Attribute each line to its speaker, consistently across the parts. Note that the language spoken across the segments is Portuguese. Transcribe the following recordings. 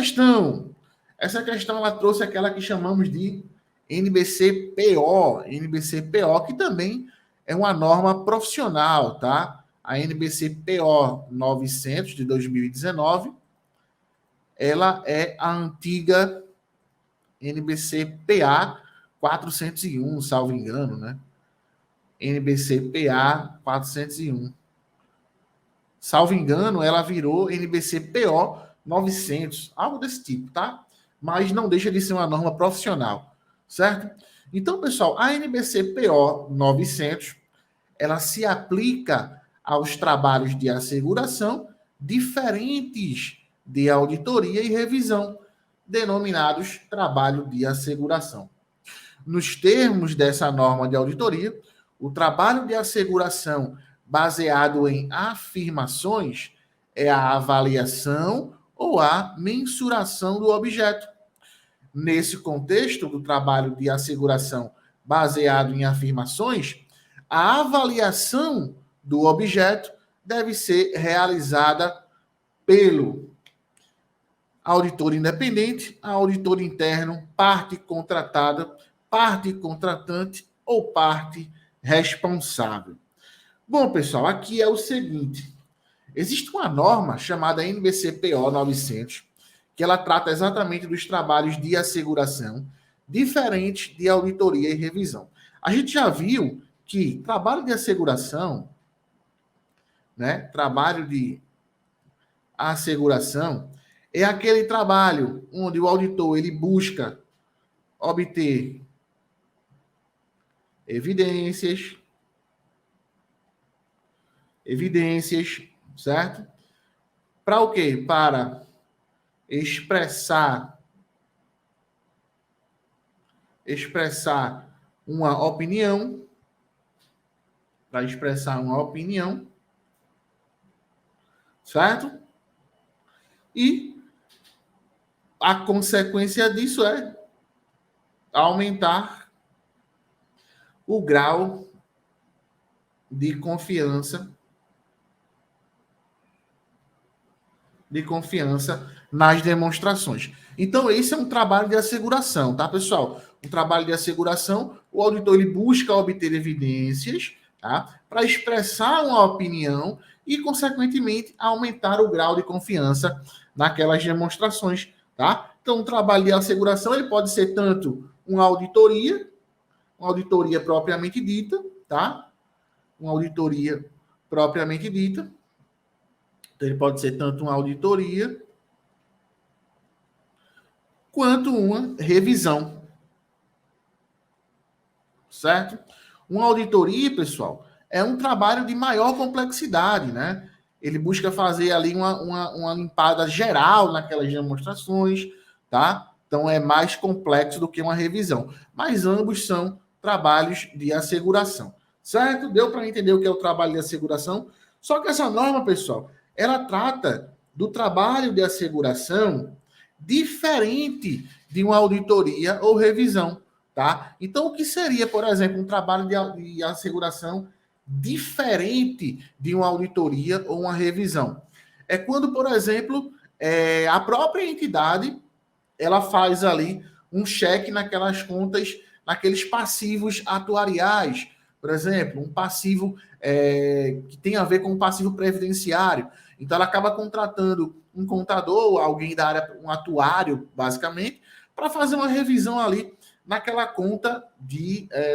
Speaker 1: questão? Essa questão ela trouxe aquela que chamamos de NBC-PO, NBC-PO, que também é uma norma profissional, tá? A NBC-PO 900 de 2019, ela é a antiga NBC-PA 401, salvo engano, né? NBC-PA 401. Salvo engano, ela virou NBC-PO 900, algo desse tipo, tá? Mas não deixa de ser uma norma profissional, certo? Então, pessoal, a NBC-PO 900, ela se aplica aos trabalhos de asseguração diferentes de auditoria e revisão, denominados trabalho de asseguração. Nos termos dessa norma de auditoria, o trabalho de asseguração baseado em afirmações é a avaliação ou a mensuração do objeto. Nesse contexto do trabalho de asseguração baseado em afirmações, a avaliação do objeto deve ser realizada pelo auditor independente, auditor interno, parte contratada, parte contratante ou parte responsável. Bom, pessoal, aqui é o seguinte. Existe uma norma chamada NBC-PO 900, que ela trata exatamente dos trabalhos de asseguração, diferentes de auditoria e revisão. A gente já viu que trabalho de asseguração, né, trabalho de asseguração, é aquele trabalho onde o auditor ele busca obter evidências, certo? Para o quê? Para expressar uma opinião, certo? E a consequência disso é aumentar o grau de confiança nas demonstrações. Então, esse é um trabalho de asseguração, tá, pessoal? Um trabalho de asseguração, o auditor ele busca obter evidências, tá, para expressar uma opinião e, consequentemente, aumentar o grau de confiança naquelas demonstrações, tá? Então, o trabalho de asseguração ele pode ser tanto uma auditoria propriamente dita, tá? Uma auditoria propriamente dita. Então, ele pode ser tanto uma auditoria quanto uma revisão. Certo? Uma auditoria, pessoal, é um trabalho de maior complexidade, né? Ele busca fazer ali uma limpada geral naquelas demonstrações, tá? Então, é mais complexo do que uma revisão. Mas ambos são trabalhos de asseguração, certo? Deu para entender o que é o trabalho de asseguração? Só que essa norma, pessoal, ela trata do trabalho de asseguração diferente de uma auditoria ou revisão, tá? Então, o que seria, por exemplo, um trabalho de asseguração diferente de uma auditoria ou uma revisão? É quando, por exemplo, a própria entidade ela faz ali um cheque naquelas contas, naqueles passivos atuariais. Por exemplo, um passivo que tem a ver com um passivo previdenciário. Então, ela acaba contratando um contador, alguém da área, um atuário, basicamente, para fazer uma revisão ali naquela conta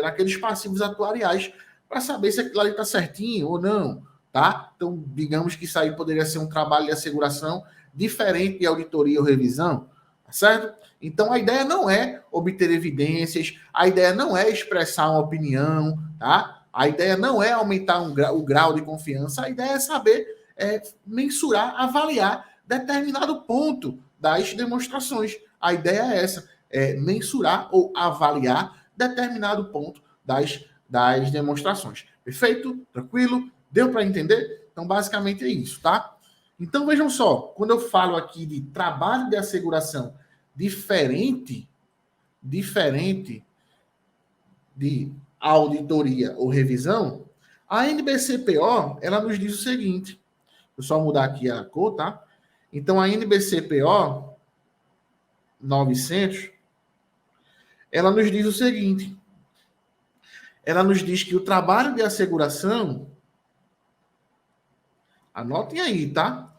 Speaker 1: naqueles passivos atuariais, para saber se aquilo ali está certinho ou não, tá? Então, digamos que isso aí poderia ser um trabalho de asseguração diferente de auditoria ou revisão, tá certo? Então, a ideia não é obter evidências, a ideia não é expressar uma opinião, tá? A ideia não é aumentar o grau de confiança, a ideia é saber mensurar, avaliar determinado ponto das demonstrações. A ideia é essa, mensurar ou avaliar determinado ponto das demonstrações. Perfeito? Tranquilo? Deu para entender? Então, basicamente é isso, tá? Então, vejam só, quando eu falo aqui de trabalho de asseguração diferente de auditoria ou revisão, a NBC-PO, ela nos diz o seguinte, vou só mudar aqui a cor, tá? Então, a NBC-PO, 900, ela nos diz o seguinte, ela nos diz que o trabalho de asseguração, anotem aí, tá?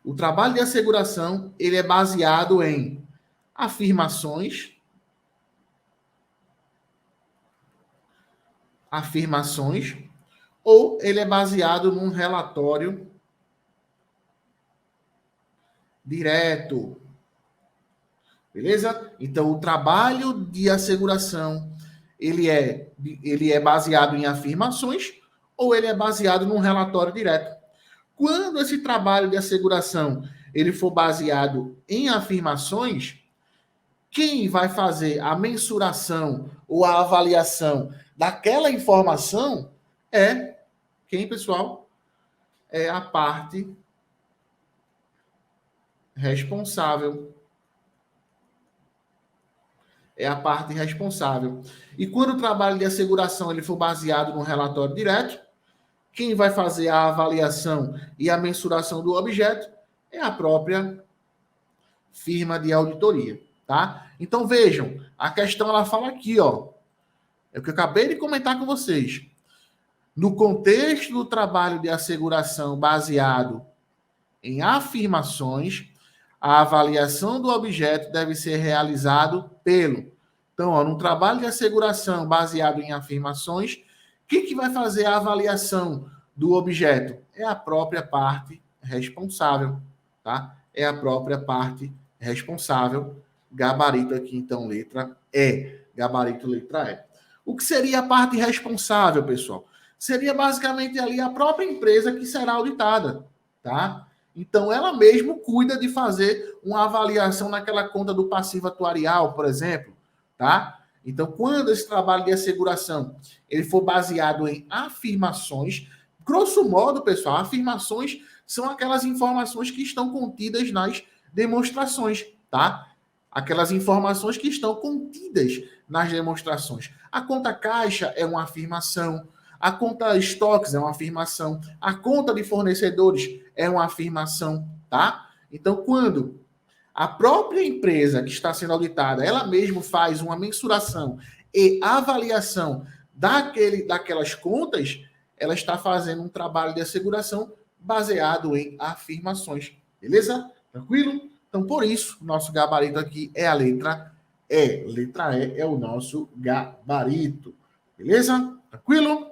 Speaker 1: O trabalho de asseguração, ele é baseado em afirmações, ou ele é baseado num relatório direto. Beleza? Então, o trabalho de asseguração, ele é baseado em afirmações ou ele é baseado num relatório direto. Quando esse trabalho de asseguração ele for baseado em afirmações, quem vai fazer a mensuração ou a avaliação daquela informação é quem, pessoal? É a parte responsável. É a parte responsável. E quando o trabalho de asseguração ele for baseado no relatório direto, quem vai fazer a avaliação e a mensuração do objeto é a própria firma de auditoria, tá? Então vejam, a questão ela fala aqui, ó, é o que eu acabei de comentar com vocês. No contexto do trabalho de asseguração baseado em afirmações, a avaliação do objeto deve ser realizado pelo. Então, ó, no trabalho de asseguração baseado em afirmações, que vai fazer a avaliação do objeto? É a própria parte responsável, tá? É a própria parte responsável. Gabarito aqui, então, letra E. Gabarito, letra E. O que seria a parte responsável, pessoal? Seria basicamente ali a própria empresa que será auditada, tá? Então, ela mesmo cuida de fazer uma avaliação naquela conta do passivo atuarial, por exemplo, tá? Então, quando esse trabalho de asseguração ele for baseado em afirmações, grosso modo, pessoal, afirmações são aquelas informações que estão contidas nas demonstrações, tá? Aquelas informações que estão contidas nas demonstrações. A conta caixa é uma afirmação, a conta estoques é uma afirmação, a conta de fornecedores é uma afirmação, tá? Então, quando a própria empresa que está sendo auditada, ela mesma faz uma mensuração e avaliação daquelas contas, ela está fazendo um trabalho de asseguração baseado em afirmações. Beleza? Tranquilo? Então, por isso, nosso gabarito aqui é a letra E. Letra E é o nosso gabarito. Beleza? Tranquilo?